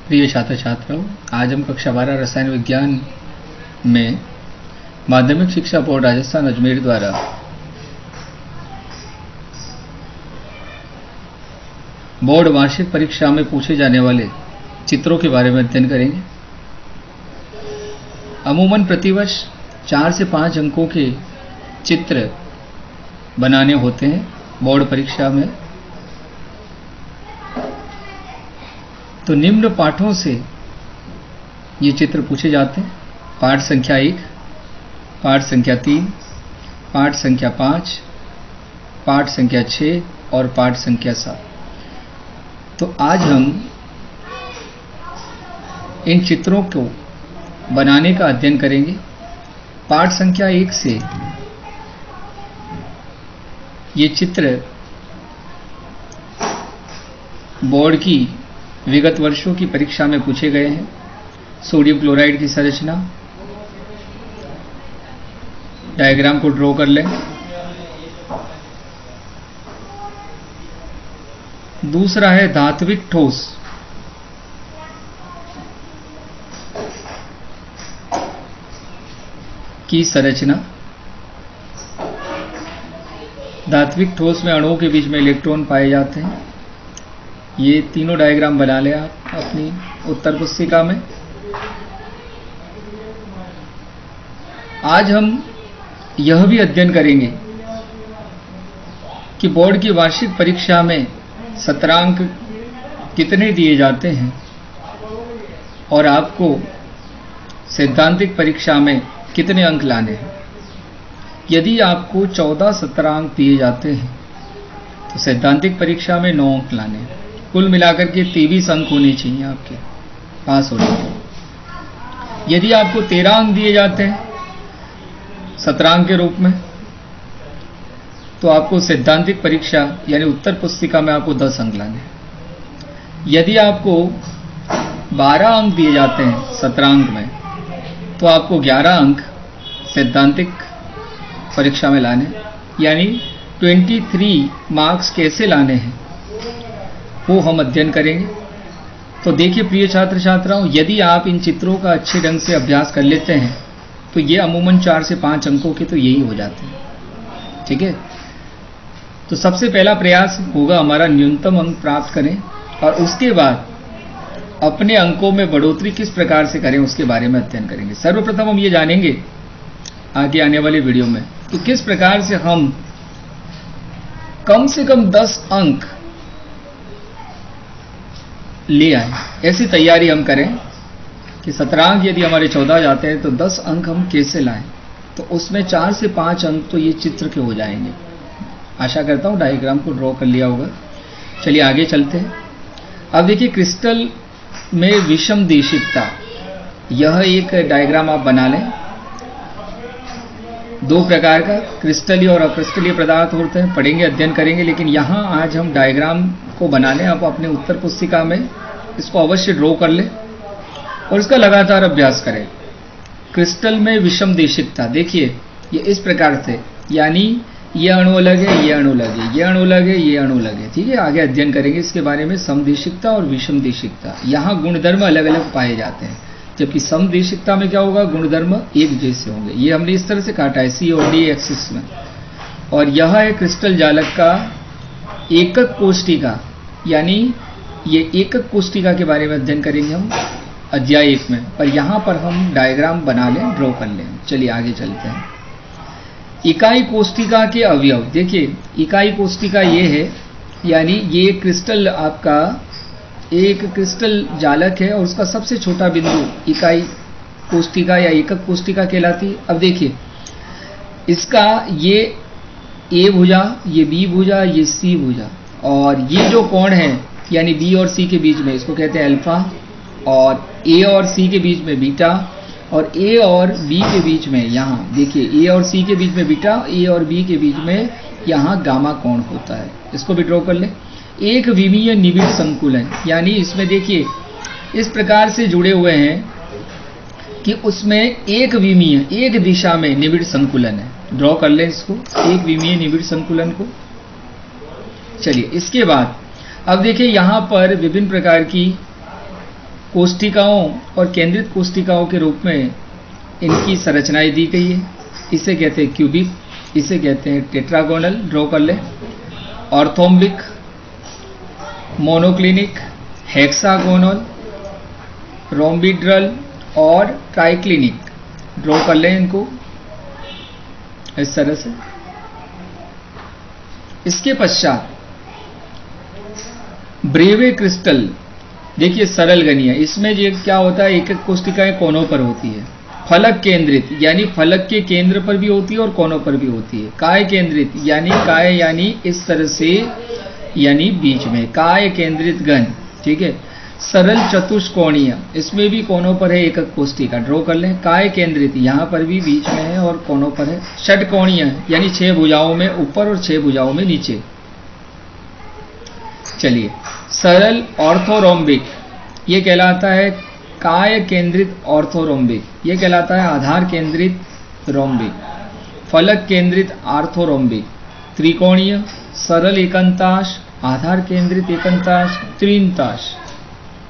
प्रिय छात्र छात्राओं, आज हम कक्षा 12 रसायन विज्ञान में माध्यमिक शिक्षा बोर्ड राजस्थान अजमेर द्वारा बोर्ड वार्षिक परीक्षा में पूछे जाने वाले चित्रों के बारे में अध्ययन करेंगे। अमूमन प्रतिवर्ष 4 से 5 अंकों के चित्र बनाने होते हैं बोर्ड परीक्षा में। तो निम्न पाठों से ये चित्र पूछे जाते हैं। पाठ संख्या 1, पाठ संख्या 3, पाठ संख्या 5, पाठ संख्या 6 और पाठ संख्या 7। तो आज हम इन चित्रों को बनाने का अध्ययन करेंगे। पाठ संख्या 1 से ये चित्र बोर्ड की विगत वर्षों की परीक्षा में पूछे गए हैं। सोडियम क्लोराइड की संरचना, डायग्राम को ड्रॉ कर लें। दूसरा है धात्विक ठोस, की संरचना। धात्विक ठोस में अणुओं के बीच में इलेक्ट्रॉन पाए जाते हैं। ये तीनों डायग्राम बना लें आप अपनी उत्तर पुस्तिका में। आज हम यह भी अध्ययन करेंगे कि बोर्ड की वार्षिक परीक्षा में सत्रांक कितने दिए जाते हैं और आपको सैद्धांतिक परीक्षा में कितने अंक लाने हैं। यदि आपको 14 सत्रांक दिए जाते हैं तो सैद्धांतिक परीक्षा में 9 अंक लाने हैं। कुल मिलाकर के 23 अंक होने चाहिए आपके पास होने के। यदि आपको 13 अंक दिए जाते हैं सत्रांक के रूप में तो आपको सैद्धांतिक परीक्षा यानी उत्तर पुस्तिका में आपको 10 अंक लाने हैं। यदि आपको 12 अंक दिए जाते हैं सत्रांक में तो आपको 11 अंक सैद्धांतिक परीक्षा में लाने, यानी 23 मार्क्स कैसे लाने हैं वो हम अध्ययन करेंगे। तो देखिए प्रिय छात्र छात्राओं, यदि आप इन चित्रों का अच्छे ढंग से अभ्यास कर लेते हैं तो ये अमूमन 4 से 5 अंकों के तो यही हो जाते हैं। ठीक है, तो सबसे पहला प्रयास होगा हमारा न्यूनतम अंक प्राप्त करें और उसके बाद अपने अंकों में बढ़ोतरी किस प्रकार से करें उसके बारे में अध्ययन करेंगे। सर्वप्रथम हम ये जानेंगे आगे आने वाले वीडियो में कि किस प्रकार से हम कम से कम 10 अंक ले आए। ऐसी तैयारी हम करें कि सत्रांक यदि हमारे 14 जाते हैं तो 10 अंक हम कैसे लाएं। तो उसमें 4 से 5 अंक तो ये चित्र के हो जाएंगे। आशा करता हूं डायग्राम को ड्रॉ कर लिया होगा। चलिए आगे चलते हैं। अब देखिए क्रिस्टल में विषम देशिकता, यह एक डायग्राम आप बना लें। 2 प्रकार का क्रिस्टलीय और अक्रिस्टलीय पदार्थ होते हैं, पढ़ेंगे अध्ययन करेंगे, लेकिन यहाँ आज हम डायग्राम को बना लें। आप अपने उत्तर पुस्तिका में इसको अवश्य ड्रॉ कर लें और इसका लगातार अभ्यास करें। क्रिस्टल में विषम देशिकता, देखिए ये इस प्रकार से, यानी ये अणु अलग है, ये अणु अलग है, ये अणु अलग है, ये अणु अलग है। ठीक है, आगे अध्ययन करेंगे इसके बारे में। समदेशिकता और विषम देशिकता, यहाँ गुणधर्म अलग अलग पाए जाते हैं, जबकि समदेशिकता में क्या होगा, गुणधर्म एक जैसे होंगे। ये हमने इस तरह से काटा है C और D एक्सिस में। और यह है क्रिस्टल जालक का एकक कोष्टिका, यानी ये एकक कोष्टिका के बारे में अध्ययन करेंगे हम अध्याय 1 में। पर यहाँ पर हम डायग्राम बना लें, ड्रॉ कर लें। चलिए आगे चलते हैं। इकाई कोष्टिका के अवयव, देखिए इकाई कोष्टिका ये है, यानी ये क्रिस्टल आपका एक क्रिस्टल जालक है और उसका सबसे छोटा बिंदु इकाई कोष्टिका या एकक कोष्टिका कहलाती है। अब देखिए इसका ये A भुजा, ये B भुजा, ये C भुजा, और ये जो कोण है यानी B और C के बीच में, इसको कहते हैं अल्फा, और A और C के बीच में बीटा, और A और B के बीच में यहाँ देखिए A और C के बीच में बीटा, A और B के बीच में यहाँ गामा कोण होता है। इसको भी ड्रॉ कर लें। एक विमीय निबिड़ संकुलन, यानी इसमें देखिए इस प्रकार से जुड़े हुए हैं कि उसमें एक विमीय, एक दिशा में निबिड़ संकुलन है। ड्रॉ कर लें इसको, एक विमीय निबिड़ संकुलन को। चलिए इसके बाद अब देखिए यहाँ पर विभिन्न प्रकार की कोष्ठिकाओं और केंद्रित कोष्ठिकाओं के रूप में इनकी संरचनाएं दी गई है। इसे कहते हैं क्यूबिक, इसे कहते हैं टेट्रागोनल, ड्रॉ कर ले। ऑर्थोम्बिक, मोनोक्लिनिक, हेक्सागोनल, रोम्बिड्रल और ट्राइक्लिनिक, ड्रॉ कर लें इनको इस तरह से। इसके पश्चात ब्रेवे क्रिस्टल, देखिए सरल गणिया, इसमें ये क्या होता है, एक एक कोष्ठिकाएं कोनों पर होती है। फलक केंद्रित यानी फलक के केंद्र पर भी होती है और कोनों पर भी होती है। काय केंद्रित यानी काय यानी इस तरह से, यानी बीच में, काय केंद्रित घन, ठीक है। सरल चतुष्कोणीय, इसमें भी कोनों पर है एक एक कोष्ठिका, ड्रॉ कर लें। काय केंद्रित यहां पर भी बीच में है और कोनों पर है। षटकोणीय यानी 6 भुजाओं में ऊपर और 6 भुजाओं में नीचे। चलिए, सरल ऑर्थोरोम्बिक, ये कहलाता है काय केंद्रित ऑर्थोरोम्बिक, ये कहलाता है आधार केंद्रित रोम्बिक। फलक केंद्रित आर्थोरोम्बिक। त्रिकोणीय, सरल एकंताश, आधार केंद्रित एकंताश, त्रिंताश,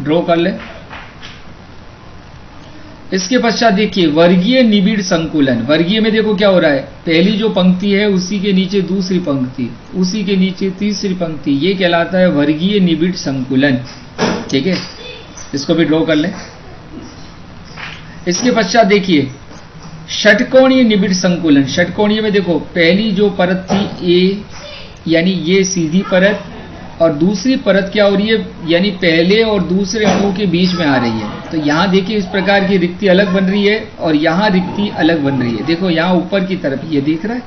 ड्रॉ कर ले। इसके पश्चात देखिए वर्गीय निबिड़ संकुलन। वर्गीय में देखो क्या हो रहा है, पहली जो पंक्ति है उसी के नीचे दूसरी पंक्ति, उसी के नीचे तीसरी पंक्ति, ये कहलाता है वर्गीय निबिड़ संकुलन, ठीक है। इसको भी ड्रॉ कर लें। इसके पश्चात देखिए षटकोणीय निबिड़ संकुलन। षटकोणीय में देखो पहली जो परत थी ए, यानी ये सीधी परत, और दूसरी परत क्या हो रही है, यानी पहले और दूसरे अणुओं के बीच में आ रही है। तो यहां देखिए इस प्रकार की रिक्ति अलग बन रही है और यहां रिक्ति अलग बन रही है। देखो यहां ऊपर की तरफ ये दिख रहा है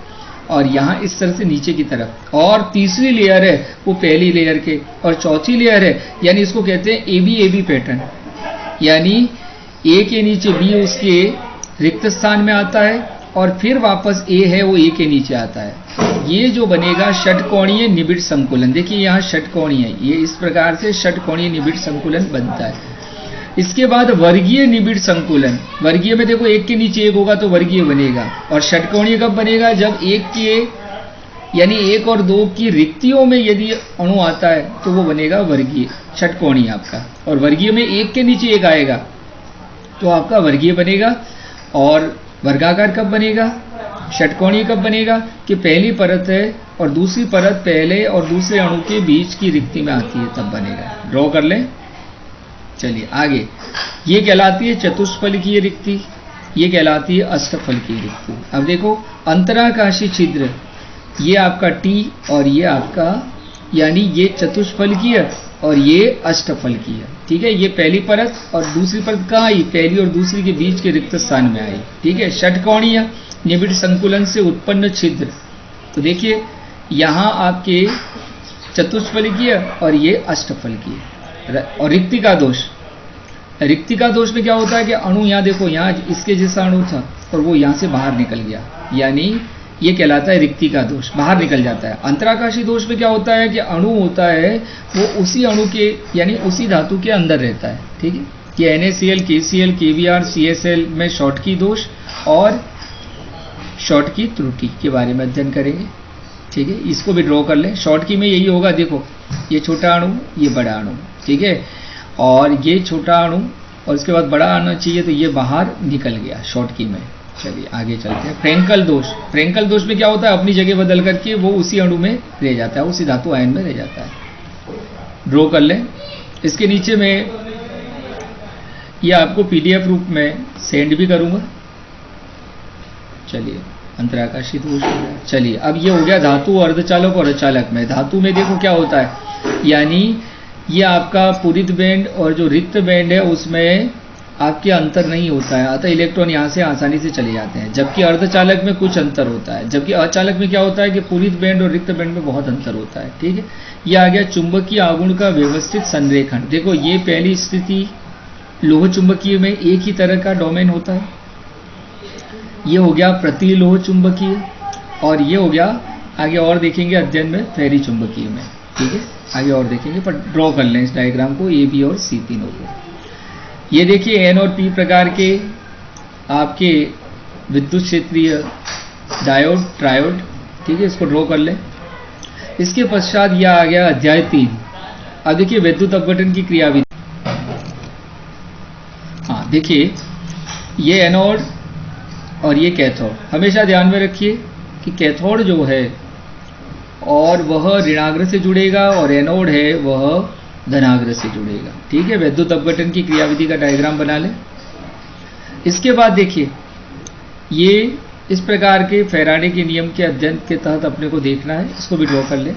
और यहां इस तरह से नीचे की तरफ। और तीसरी लेयर है वो पहली लेयर के, और चौथी लेयर है, यानी इसको कहते हैं एबी पैटर्न, यानी ए के नीचे बी उसके रिक्त स्थान में आता है और फिर वापस ए है वो ए के नीचे आता है। ये जो बनेगा षटकोणीय निबिड़ संकुलन। देखिए यहाँ षटकोणीय, ये इस प्रकार से षटकोणीय निबिड़ संकुलन बनता है। इसके बाद वर्गीय निबिड़ संकुलन। वर्गीय में देखो एक के नीचे एक होगा तो वर्गीय बनेगा, और षटकोणीय कब बनेगा, जब एक के यानी 1 और 2 की रिक्तियों में यदि अणु आता है तो वो बनेगा वर्गीय, षटकोणीय आपका। और वर्गीय में एक के नीचे एक आएगा तो आपका वर्गीय बनेगा। और वर्गाकार कब बनेगा, षटकोणीय कब बनेगा, कि पहली परत है और दूसरी परत पहले और दूसरे अणु के बीच की रिक्ति में आती है तब बनेगा। ड्रॉ कर लें। चलिए आगे, ये कहलाती है चतुष्फलकीय रिक्ति, ये कहलाती है अष्टफलकीय रिक्ति। अब देखो अंतराकाशी छिद्र, ये आपका टी और ये आपका, यानी ये चतुष्फलकीय और ये अष्टफलकीय, ठीक है। ये पहली परत और दूसरी परत कहाँ आई, पहली और दूसरी के बीच के रिक्त स्थान में आई, ठीक है। षटकोणीय निबिड़ संकुलन से उत्पन्न छिद्र, तो देखिए यहाँ आपके चतुष्फलकीय और ये अष्टफलकीय। और रिक्तिका दोष, रिक्तिका दोष में क्या होता है कि अणु यहाँ देखो, यहाँ इसके जैसा अणु था और वो यहाँ से बाहर निकल गया, यानी ये कहलाता है रिक्तिका दोष, बाहर निकल जाता है। अंतराकाशी दोष में क्या होता है कि अणु होता है वो उसी अणु के यानी उसी धातु के अंदर रहता है, ठीक है। ये NaCl, KCl, KBr, CSL में शॉर्टकी दोष और शॉर्टकी त्रुटि के बारे में अध्ययन करेंगे, ठीक है। इसको भी ड्रॉ कर लें। शॉर्टकी में यही होगा, देखो ये छोटा अणु, ये बड़ा अणु, ठीक है, और ये छोटा अणु और इसके बाद बड़ा आना चाहिए तो ये बाहर निकल गया शॉर्टकी में। चलिए आगे चलते हैं। फ्रेंकल दोष, फ्रेंकल दोष में क्या होता है, अपनी जगह बदल करके वो उसी अणु में रह जाता है, उसी धातु आयन में रह जाता है। ड्रॉ कर लें। इसके नीचे में ये आपको PDF रूप में सेंड भी करूंगा। चलिए अंतराकाशी दोष हो गया। चलिए अब ये हो गया धातु, अर्धचालक और अचालक में। धातु में देखो क्या होता है, यानी ये आपका पूरित बैंड और जो रिक्त बैंड है उसमें आपके अंतर नहीं होता है, अतः इलेक्ट्रॉन यहाँ से आसानी से चले जाते हैं। जबकि अर्धचालक में कुछ अंतर होता है, जबकि अचालक में क्या होता है कि पूरित बैंड और रिक्त बैंड में बहुत अंतर होता है, ठीक है। ये आ गया चुंबकीय आघूर्ण का व्यवस्थित संरेखण। देखो ये पहली स्थिति लोह चुंबकीय में एक ही तरह का डोमेन होता है, ये हो गया प्रति लोह चुंबकीय, और ये हो गया आगे और देखेंगे अध्ययन में फेरी चुंबकीय में, ठीक है, आगे और देखेंगे। पर ड्रॉ कर लें इस डायग्राम को, ए बी और सी तीनों को। ये देखिए एन और पी प्रकार के आपके विद्युत क्षेत्रीय डायोड ट्रायोड, ठीक है, इसको ड्रॉ कर लें। इसके पश्चात यह आ गया अध्याय 3। अब देखिए विद्युत अपघटन की क्रियाविधि। देखिए ये एनोड और ये कैथोड, हमेशा ध्यान में रखिए कि कैथोड जो है और वह ऋणाग्र से जुड़ेगा और एनोड है वह धनाग्र से जुड़ेगा। ठीक है, वैद्युत अपघटन की क्रियाविधि का डायग्राम बना लें। इसके बाद देखिए ये इस प्रकार के फैराडे के नियम के अध्ययन के तहत अपने को देखना है, इसको भी ड्रॉ कर लें।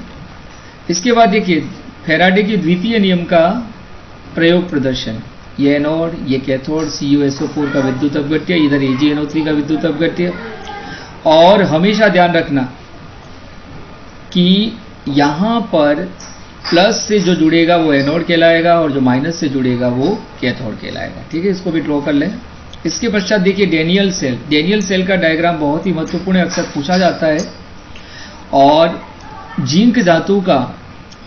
इसके बाद देखिए फैराडे के द्वितीय नियम का प्रयोग प्रदर्शन, ये एनोड ये कैथोड, CuSO4 का विद्युत अपघट्य, इधर AgNO3 का विद्युत अपघट्य। और हमेशा ध्यान रखना कि यहाँ पर प्लस से जो जुड़ेगा वो एनोड कहलाएगा और जो माइनस से जुड़ेगा वो कैथोड कहलाएगा। ठीक है, इसको भी ड्रॉ कर लें। इसके पश्चात देखिए डेनियल सेल, डेनियल सेल का डायग्राम बहुत ही महत्वपूर्ण है, अक्सर पूछा जाता है। और जिंक धातु का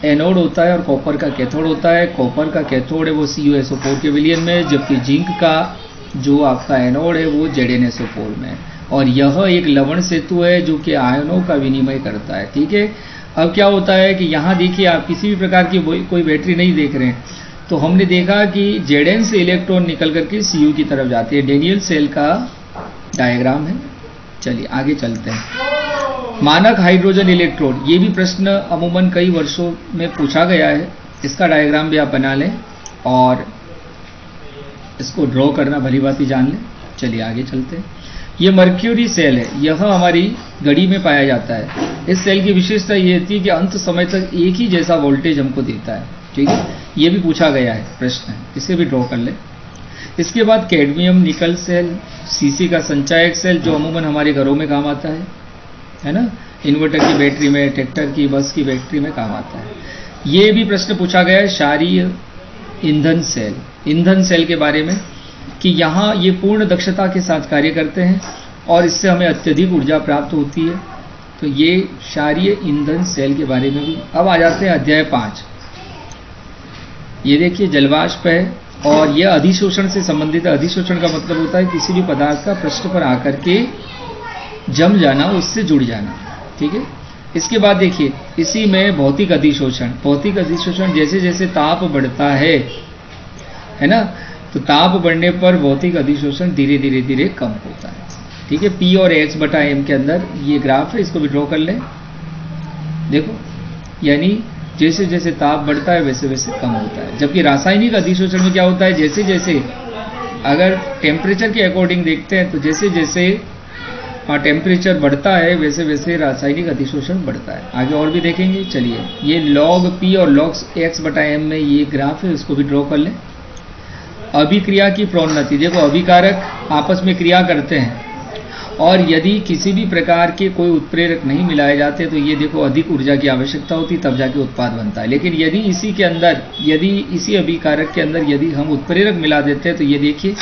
एनोड होता है और कॉपर का कैथोड होता है। कॉपर का कैथोड है वो CuSO4 के विलयन में, जबकि जिंक का जो आपका एनोड है वो ZnSO4 में है। और यह एक लवण सेतु है जो कि आयनों का विनिमय करता है। ठीक है, अब क्या होता है कि यहाँ देखिए आप किसी भी प्रकार की कोई बैटरी नहीं देख रहे हैं, तो हमने देखा कि Zn से इलेक्ट्रॉन निकल करके Cu की तरफ जाते हैं। डेनियल सेल का डायग्राम है। चलिए आगे चलते हैं। मानक हाइड्रोजन इलेक्ट्रोड, ये भी प्रश्न अमूमन कई वर्षों में पूछा गया है। इसका डायग्राम भी आप बना लें और इसको ड्रॉ करना भली भांति जान लें। चलिए आगे चलते हैं। ये मर्क्यूरी सेल है, यह हमारी घड़ी में पाया जाता है। इस सेल की विशेषता ये होती है कि अंत समय तक एक ही जैसा वोल्टेज हमको देता है। ठीक है, ये भी पूछा गया है प्रश्न, इसे भी ड्रॉ कर लें। इसके बाद कैडमियम निकल सेल, सीसी का संचायक सेल जो अमूमन हमारे घरों में काम आता है ना, इन्वर्टर की बैटरी में, ट्रैक्टर की, बस की बैटरी में काम आता है। ये भी प्रश्न पूछा गया है क्षारीय ईंधन सेल, ईंधन सेल के बारे में, कि यहाँ ये पूर्ण दक्षता के साथ कार्य करते हैं और इससे हमें अत्यधिक ऊर्जा प्राप्त होती है। तो ये क्षारीय ईंधन सेल के बारे में भी। अब आ जाते हैं अध्याय 5। ये देखिए जलवाष्प है और यह अधिशोषण से संबंधित है। अधिशोषण का मतलब होता है किसी भी पदार्थ का पृष्ठ पर आकर के जम जाना, उससे जुड़ जाना। ठीक है, इसके बाद देखिए इसी में भौतिक अधिशोषण, भौतिक अधिशोषण जैसे जैसे ताप बढ़ता है ना, तो ताप बढ़ने पर भौतिक अधिशोषण धीरे धीरे धीरे कम होता है। ठीक है, P और H/m के अंदर ये ग्राफ है, इसको भी ड्रॉ कर लें। देखो यानी जैसे जैसे ताप बढ़ता है वैसे वैसे कम होता है। जबकि रासायनिक अधिशोषण में क्या होता है, जैसे जैसे अगर टेम्परेचर के अकॉर्डिंग देखते हैं तो जैसे जैसे टेम्परेचर बढ़ता है वैसे वैसे रासायनिक अधिशोषण बढ़ता है। आगे और भी देखेंगे। चलिए ये log P और log H/m में ये ग्राफ है, इसको भी ड्रॉ कर लें। अभिक्रिया की प्रोन्नति, देखो अभिकारक आपस में क्रिया करते हैं और यदि किसी भी प्रकार के कोई उत्प्रेरक नहीं मिलाए जाते तो ये देखो अधिक ऊर्जा की आवश्यकता होती, तब जाके उत्पाद बनता है। लेकिन यदि इसी के अंदर, यदि इसी अभिकारक के अंदर यदि हम उत्प्रेरक मिला देते हैं तो ये देखिए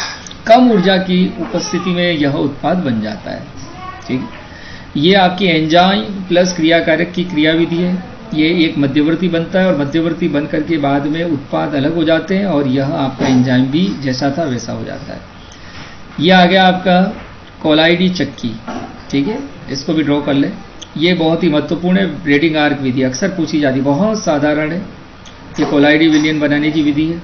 कम ऊर्जा की उपस्थिति में यह उत्पाद बन जाता है। ठीक, ये आपकी एंजाइम प्लस क्रियाकारक की क्रियाविधि है। ये एक मध्यवर्ती बनता है और मध्यवर्ती बन करके बाद में उत्पाद अलग हो जाते हैं और यह आपका एंजाइम भी जैसा था वैसा हो जाता है। ये आ गया आपका कोलाइडी चक्की। ठीक है, इसको भी ड्रॉ कर लें। ये बहुत ही महत्वपूर्ण है, ब्रेडिंग आर्क विधि अक्सर पूछी जाती है, बहुत साधारण है। ये कोलाइडी विलयन बनाने की विधि है।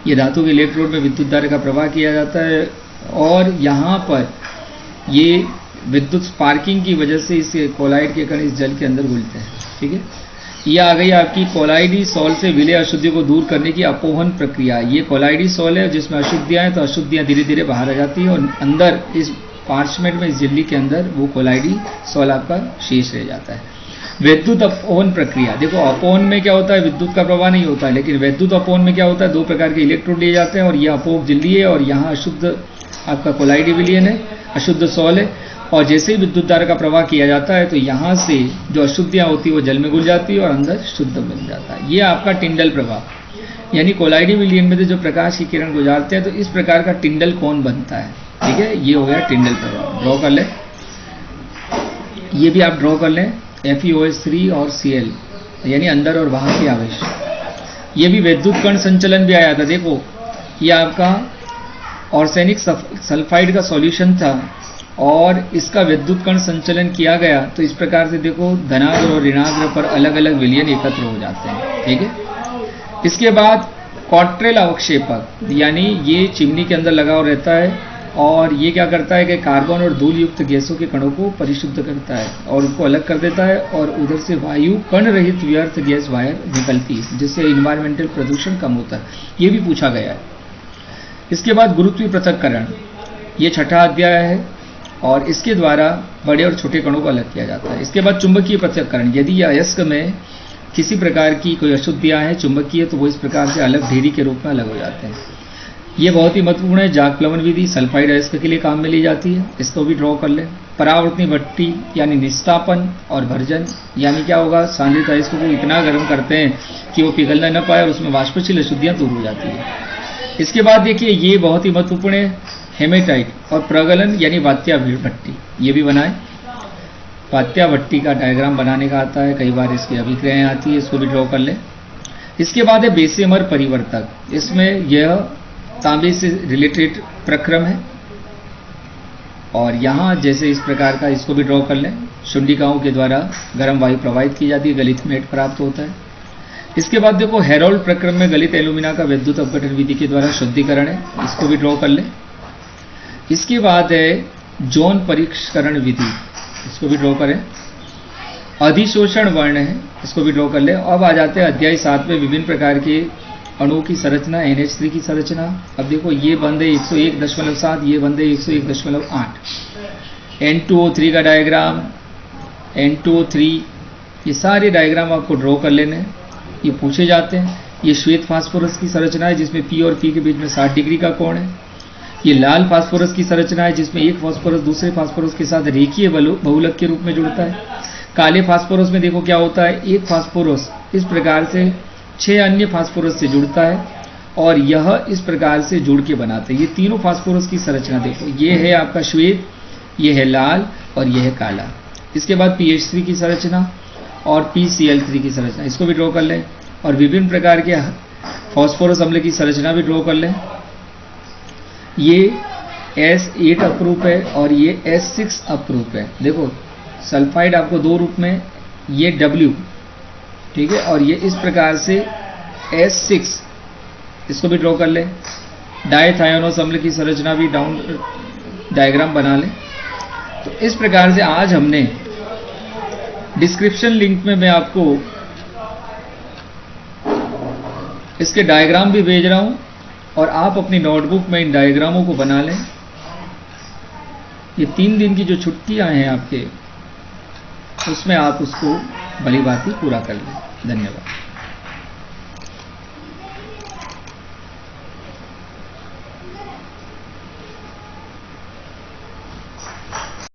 ये धातु के इलेक्ट्रोड में विद्युत धारा का प्रवाह किया जाता है और यहाँ पर ये विद्युत स्पार्किंग की वजह से इस कोलाइड के कण इस जल के अंदर घुलते हैं। ठीक है, ये आ गई आपकी कोलाइडी सॉल से विलय अशुद्धि को दूर करने की अपोहन प्रक्रिया। ये कोलाइडी सॉल है जिसमें अशुद्धियां हैं, तो अशुद्धियां धीरे धीरे बाहर आ जाती हैं और अंदर इस पार्चमेंट में, इस झिल्ली के अंदर वो कोलाइडी सॉल आपका शेष रह जाता है। विद्युत अपोहन प्रक्रिया, देखो अपोहन में क्या होता है, विद्युत का प्रवाह नहीं होता है, लेकिन विद्युत अपोहन में क्या होता है, दो प्रकार के इलेक्ट्रोड लिए जाते हैं और यह अपोहक झिल्ली है और यहाँ अशुद्ध आपका कोलाइडी विलयन है, अशुद्ध सॉल है। और जैसे ही विद्युत धारा का प्रवाह किया जाता है तो यहाँ से जो अशुद्धियाँ होती है वो जल में घुल जाती है और अंदर शुद्ध बन जाता है। ये आपका टिंडल प्रभाव, यानी कोलाइडी विलयन में जो प्रकाश की किरण गुजारते हैं तो इस प्रकार का टिंडल कोण बनता है। ठीक है, ये हो गया टिंडल प्रभाव। ड्रॉ कर लें, ये भी आप ड्रॉ कर लें। FeOH3 और Cl यानी अंदर और बाहर के आवेश। ये भी विद्युत कण संचलन भी आया था। देखो ये आपका ऑर्सेनिक सल्फाइड का सॉल्यूशन था और इसका विद्युत कण संचलन किया गया तो इस प्रकार से देखो धनाग्र और ऋणाग्र पर अलग अलग विलयन एकत्र हो जाते हैं। ठीक है, इसके बाद क्वार्ट्रेल अवक्षेपक, यानी ये चिमनी के अंदर लगा हुआ रहता है और ये क्या करता है कि कार्बन और धूल युक्त गैसों के कणों को परिशुद्ध करता है और उनको अलग कर देता है और उधर से वायु कण रहित व्यर्थ गैस बाहर निकलती है, जिससे इन्वायरमेंटल प्रदूषण कम होता है। ये भी पूछा गया है। इसके बाद गुरुत्वीय पृथक्करण, ये छठा अध्याय है और इसके द्वारा बड़े और छोटे कणों को अलग किया जाता है। इसके बाद चुंबकीय पृथक्करण, यदि अयस्क में किसी प्रकार की कोई अशुद्धियां हैं चुंबकीय, तो वो इस प्रकार से अलग ढेरी के रूप में अलग हो जाते हैं। ये बहुत ही महत्वपूर्ण है। जाग प्लवन विधि सल्फाइड अयस्क के लिए काम में ली जाती है, इसको भी ड्रॉ कर लें। परावर्तनी भट्टी यानी निस्तापन और भर्जन, यानी क्या होगा, सांद्रित अयस्क को इतना गर्म करते हैं कि वो पिघलना न पाए और उसमें वाष्पशील अशुद्धियां दूर हो जाती है। इसके बाद देखिए ये बहुत ही महत्वपूर्ण है, हेमेटाइट और प्रगलन यानी वात्या भट्टी, ये भी बनाएं। वात्या भट्टी का डायग्राम बनाने का आता है, कई बार इसकी अभिक्रियाएं आती है, इसको भी ड्रॉ कर लें। इसके बाद है बेसेमर परिवर्तक, इसमें यह तांबे से रिलेटेड प्रक्रम है और यहाँ जैसे इस प्रकार का, इसको भी ड्रॉ कर लें। शुंडिकाओं के द्वारा गर्म वायु प्रवाहित की जाती है, गलित मेट प्राप्त होता है। इसके बाद देखो हेरोल्ड प्रक्रम में गलित एल्यूमिना का विद्युत अपघटन विधि के द्वारा शुद्धिकरण है, इसको भी ड्रॉ कर लें। इसके बाद है जॉन परीक्षकरण विधि, इसको भी ड्रॉ करें। अधिशोषण वर्ण है, इसको भी ड्रॉ कर लें। अब आ जाते हैं अध्याय 7 में विभिन्न प्रकार के अणुओं की संरचना, NH3 की संरचना। अब देखो ये बंद है 101.7, ये बंद है 101.8। N2O3 का डायग्राम, N2O3, ये सारे डायग्राम आपको ड्रॉ कर लेने हैं, ये पूछे जाते हैं। ये श्वेत फास्फोरस की संरचना है जिसमें P और P के बीच में 60 डिग्री का कोण है। ये लाल फास्फोरस की संरचना है जिसमें एक फास्फोरस दूसरे फास्फोरस के साथ रेखीय बहुलक के रूप में जुड़ता है। काले फास्फोरस में देखो क्या होता है, एक फास्फोरस इस प्रकार से 6 अन्य फास्फोरस से जुड़ता है और यह इस प्रकार से जुड़ के बनाते हैं। ये तीनों फास्फोरस की संरचना देखो, ये है आपका श्वेत, ये है लाल और ये है काला। इसके बाद PH3 की संरचना और PCl3 की संरचना, इसको भी ड्रॉ कर लें। और विभिन्न प्रकार के फास्फोरस अम्ल की संरचना भी ड्रॉ कर लें। ये S8 अपरूप है और ये S6 अपरूप है। देखो सल्फाइड आपको दो रूप में, ये W, ठीक है, और ये इस प्रकार से S6, इसको भी ड्रॉ कर लें। डायथायोनोस अम्ल की संरचना भी डायग्राम बना लें। तो इस प्रकार से आज हमने डिस्क्रिप्शन लिंक में मैं आपको इसके डायग्राम भी भेज रहा हूं और आप अपनी नोटबुक में इन डायग्रामों को बना लें। ये 3 दिन की जो छुट्टियां हैं आपके, उसमें आप उसको भली भांति पूरा कर लें। धन्यवाद।